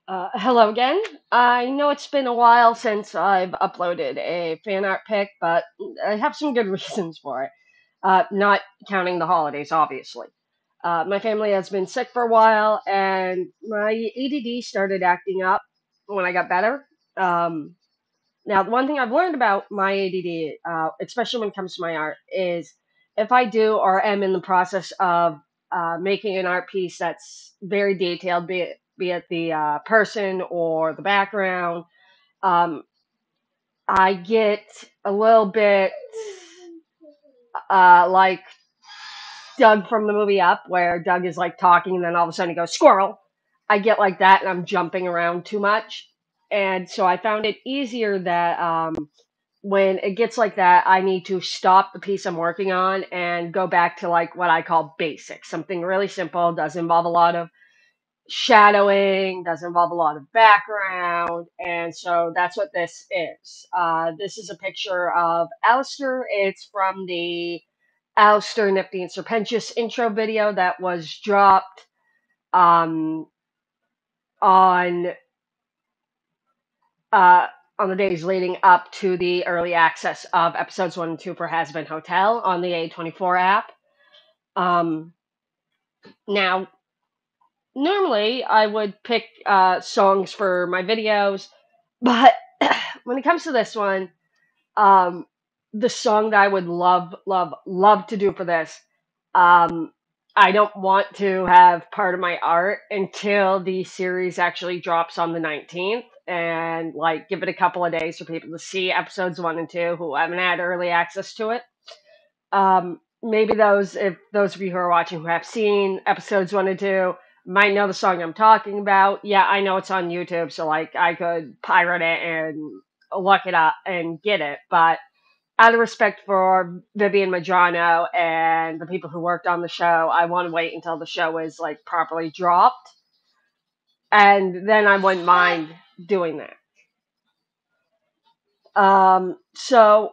Hello again. I know it's been a while since I've uploaded a fan art pic, but I have some good reasons for it. Not counting the holidays, obviously. My family has been sick for a while, and my ADD started acting up when I got better. Um, Now, the one thing I've learned about my ADD, especially when it comes to my art, is if I do or am in the process of making an art piece that's very detailed, be it the person or the background, um, I get a little bit like Doug from the movie Up, where Doug is like talking and then all of a sudden he goes, squirrel. I get like that and I'm jumping around too much. And so I found it easier that when it gets like that, I need to stop the piece I'm working on and go back to like what I call basics. Something really simple, doesn't involve a lot of shadowing, doesn't involve a lot of background. And so that's what this is. This is a picture of Alistair. It's from the Alistair Nifty and Serpentious intro video that was dropped um, on uh, on the days leading up to the early access of episodes 1 and 2 for Has Been Hotel on the A24 app. Um, Now, normally I would pick songs for my videos, but when it comes to this one, um, the song that I would love, love, love to do for this, um, I don't want to have part of my art until the series actually drops on the 19th and like give it a couple of days for people to see episodes 1 and 2 who haven't had early access to it. Maybe if those of you who are watching who have seen episodes 1 and 2 might know the song I'm talking about. Yeah, I know it's on YouTube, so like I could pirate it and look it up and get it. But out of respect for Vivian Madrano and the people who worked on the show, I want to wait until the show is like properly dropped, and then I wouldn't mind doing that. So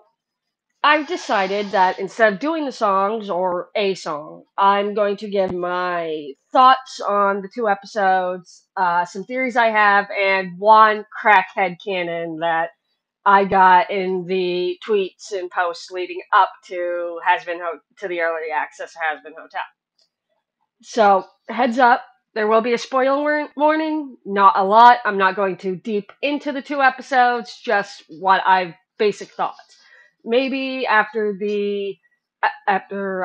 I've decided that instead of doing the songs or a song, I'm going to give my thoughts on the 2 episodes, some theories I have, and one crackhead canon that I got in the tweets and posts leading up to to the early access Has Been Hotel. So heads up, there will be a spoiler warning. Not a lot. I'm not going too deep into the 2 episodes. Just what I've basic thoughts. Maybe after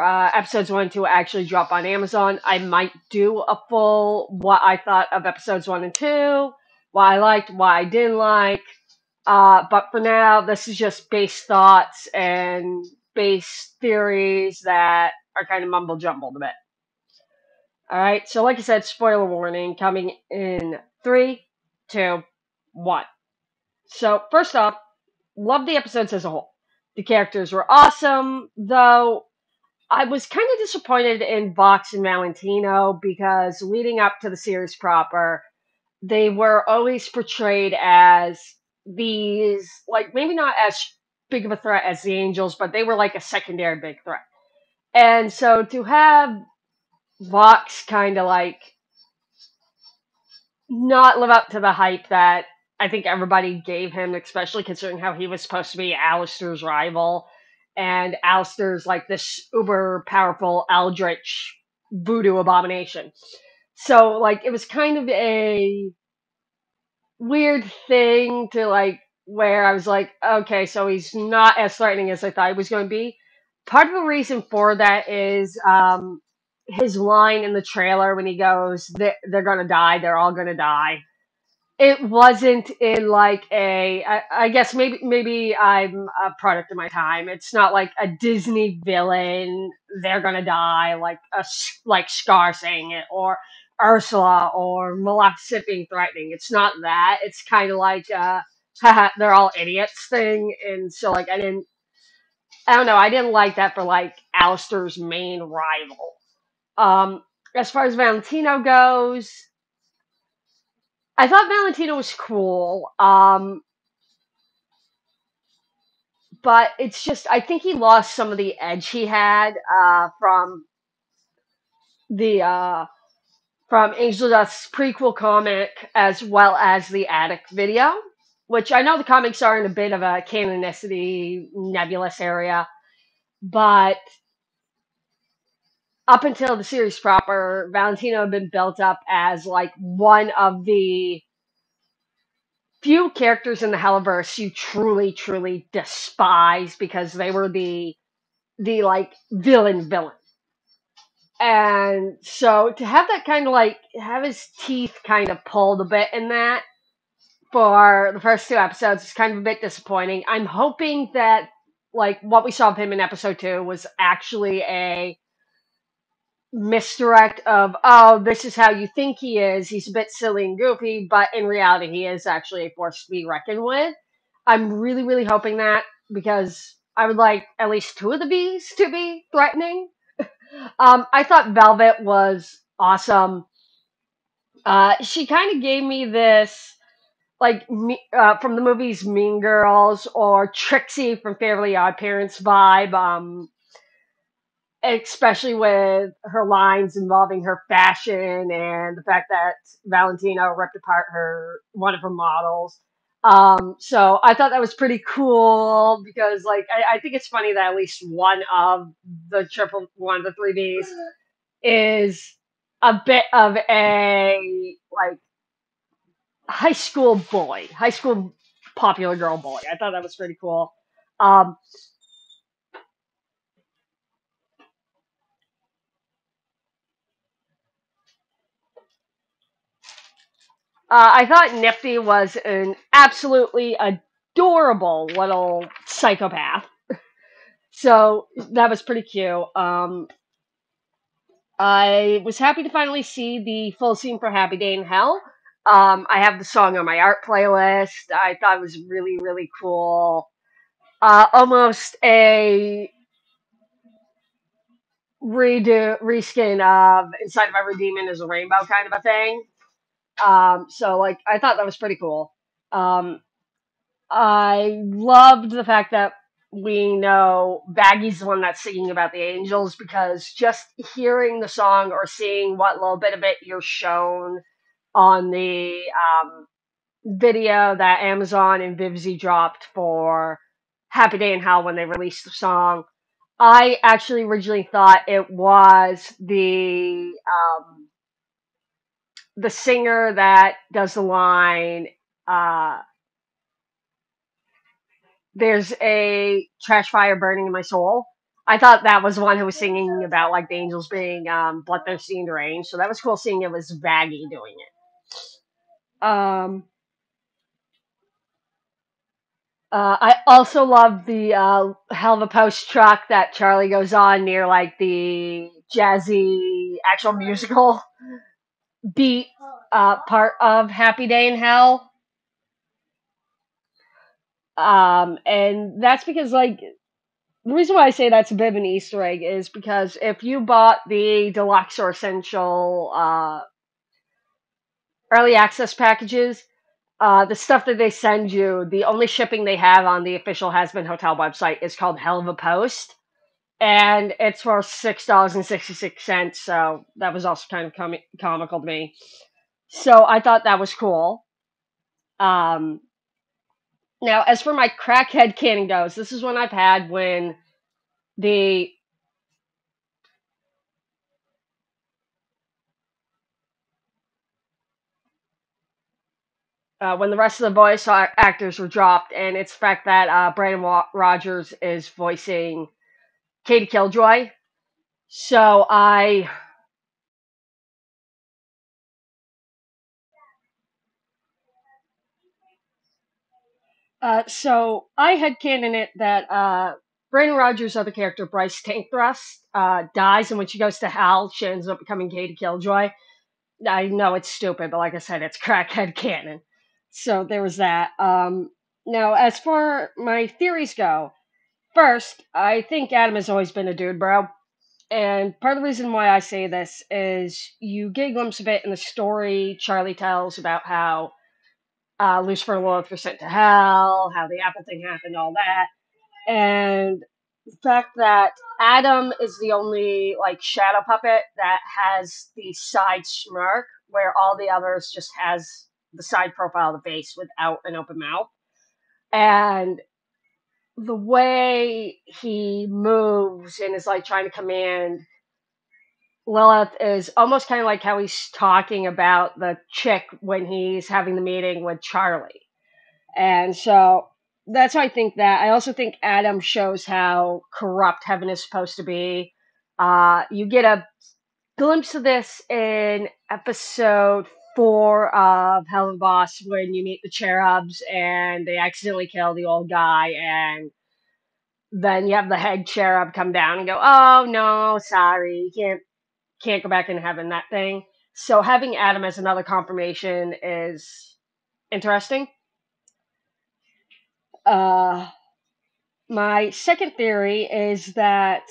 episodes 1 and 2 actually drop on Amazon, I might do a full what I thought of episodes 1 and 2, what I liked, what I didn't like. But for now, this is just base thoughts and base theories that are kind of mumble jumbled a bit. All right, so like I said, spoiler warning coming in three, two, one. So first off, love the episodes as a whole. The characters were awesome, though I was kind of disappointed in Vox and Valentino because leading up to the series proper, they were always portrayed as these, like, maybe not as big of a threat as the Angels, but they were like a secondary big threat. And so to have Vox kind of like not live up to the hype that I think everybody gave him, especially considering how he was supposed to be Alistair's rival. And Alistair's like this uber powerful eldritch voodoo abomination. So, like, it was kind of a weird thing to, like, where I was like, okay, so he's not as threatening as I thought he was going to be. Part of the reason for that is his line in the trailer when he goes, they're going to die, they're all going to die. It wasn't in like I guess maybe I'm a product of my time. It's not like a Disney villain. They're gonna die like like Scar saying it or Ursula or Maleficent being threatening. It's not that. It's kind of like haha, they're all idiots thing. And so like I don't know. I didn't like that for like Alistair's main rival. Um, as far as Valentino goes, I thought Valentino was cool. But it's just I think he lost some of the edge he had from the from Angel Dust's prequel comic as well as the Attic video, which I know the comics are in a bit of a canonicity nebulous area, but up until the series proper, Valentino had been built up as like one of the few characters in the Helliverse you truly, truly despise because they were the like villain. And so to have that kind of like have his teeth kind of pulled a bit in that for the first two episodes is kind of a bit disappointing. I'm hoping that like what we saw of him in episode two was actually a misdirect of, oh, this is how you think he is. He's a bit silly and goofy, but in reality he is actually a force to be reckoned with. I'm really, really hoping that because I would like at least two of the bees to be threatening. I thought Velvet was awesome. She kind of gave me this from the movies Mean Girls or Trixie from Fairly Odd Parents vibe. Especially with her lines involving her fashion and the fact that Valentino ripped apart her one of her models. So I thought that was pretty cool because like I think it's funny that at least one of the three Bs is a bit of a like high school popular girl bully. I thought that was pretty cool. Um, I thought Nifty was an absolutely adorable little psychopath. So that was pretty cute. I was happy to finally see the full scene for Happy Day in Hell. I have the song on my art playlist. I thought it was really, really cool. Almost a reskin of Inside of Every Demon is a Rainbow kind of a thing. So like I thought that was pretty cool. Um, I loved the fact that we know Baggy's the one that's singing about the angels because just hearing the song or seeing what little bit of it you're shown on the video that Amazon and Vivzy dropped for Happy Day in Hell when they released the song, I actually originally thought it was the singer that does the line. Uh, There's a trash fire burning in my soul. I thought that was the one who was singing about like the angels being bloodthirsty and deranged. So that was cool seeing it was Vaggie doing it. I also love the hell of a post truck that Charlie goes on near like the jazzy actual musical beat part of Happy Day in Hell. And that's because like the reason why I say that's a bit of an Easter egg is because if you bought the deluxe or essential early access packages, the stuff that they send you, the only shipping they have on the official Has Been Hotel website is called Hell of a Post, and it's for $6.66. So that was also kind of comical to me. So I thought that was cool. Um, Now, as for my crackhead canon goes, this is one I've had the when the rest of the voice actors were dropped, and it's the fact that Brandon Rogers is voicing Katie Killjoy. So I had canon it that Brandon Rogers' other character, Bryce Tankthrust, dies, and when she goes to hell, she ends up becoming Katie Killjoy. I know it's stupid, but like I said, it's crackhead canon. So there was that. Now, as for my theories go, first, I think Adam has always been a dude, bro. And part of the reason why I say this is you get a glimpse of it in the story Charlie tells about how Lucifer and Lilith were sent to hell, how the apple thing happened, all that. And The fact that Adam is the only like shadow puppet that has the side smirk, where all the others just has the side profile of the face without an open mouth. And the way he moves and is like trying to command Lilith is almost kind of like how he's talking about the chick when he's having the meeting with Charlie. And so that's why I think that. I also think Adam shows how corrupt heaven is supposed to be. You get a glimpse of this in episode 4 of Hell of a Boss when you meet the cherubs and they accidentally kill the old guy, and then you have the head cherub come down and go, "Oh no, sorry, you can't go back in heaven." That thing. So having Adam as another confirmation is interesting. Uh, my second theory is that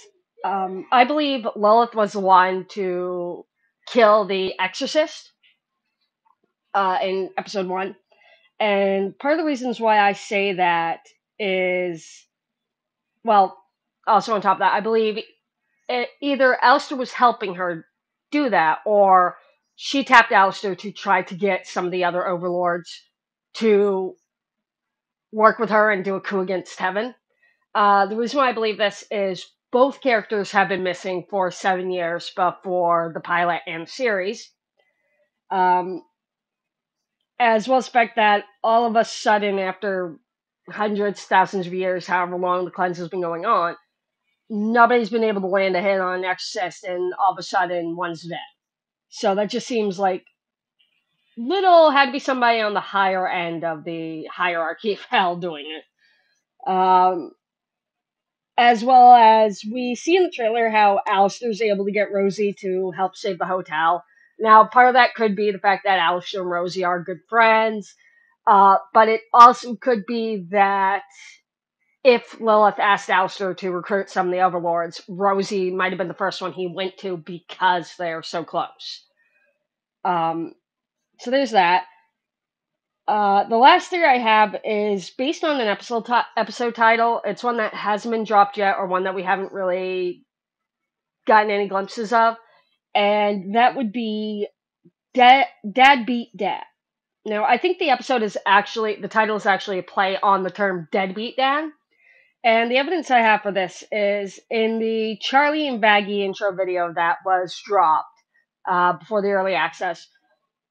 I believe Lilith was the one to kill the exorcist in episode 1. And part of the reasons why I say that is, well, also on top of that, I believe either Alistair was helping her do that, or she tapped Alistair to try to get some of the other overlords to work with her and do a coup against Heaven. The reason why I believe this is both characters have been missing for 7 years before the pilot and series. Um, as well as the fact that all of a sudden, after hundreds, thousands of years, however long the cleanse has been going on, nobody's been able to land a hit on an exorcist, and all of a sudden, one's dead. So that just seems like little had to be somebody on the higher end of the hierarchy of hell doing it. As well as we see in the trailer how Alistair's able to get Rosie to help save the hotel. Now, part of that could be the fact that Alistair and Rosie are good friends, but it also could be that if Lilith asked Alistair to recruit some of the overlords, Rosie might have been the first one he went to because they're so close. So there's that. The last theory I have is based on an episode title. It's one that hasn't been dropped yet, or one that we haven't really gotten any glimpses of, and that would be Dad Beat Dad. Now, I think the title is actually a play on the term deadbeat dad, and the evidence I have for this is in the Charlie and Baggy intro video that was dropped before the early access.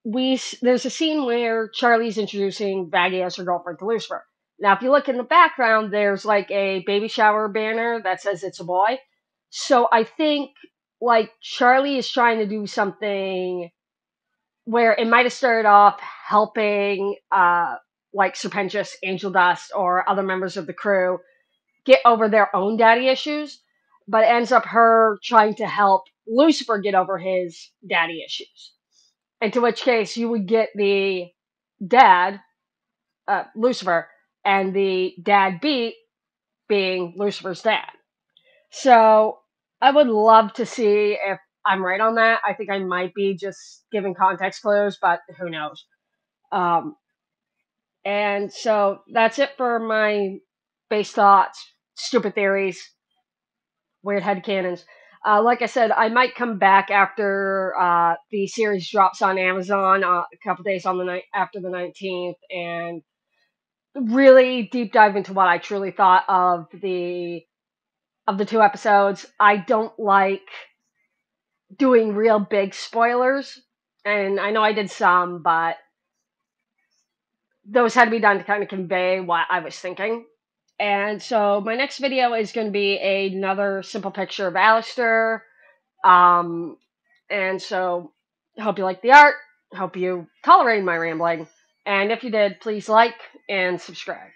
There's a scene where Charlie's introducing Baggy as her girlfriend to Lucifer. Now, if you look in the background, there's like a baby shower banner that says it's a boy. So I think like Charlie is trying to do something where it might have started off helping like Serpentius, Angel Dust, or other members of the crew get over their own daddy issues, but it ends up her trying to help Lucifer get over his daddy issues. Into which case you would get the dad, Lucifer, and the dad beat being Lucifer's dad. So I would love to see if I'm right on that. I think I might be just giving context clues, but who knows. And so that's it for my base thoughts, stupid theories, weird headcanons. Like I said, I might come back after the series drops on Amazon a couple days on the night after the 19th, and really deep dive into what I truly thought of the 2 episodes. I don't like doing real big spoilers, and I know I did some, but those had to be done to kind of convey what I was thinking. And so my next video is going to be another simple picture of Alistair. And so I hope you like the art. Hope you tolerated my rambling. And if you did, please like and subscribe.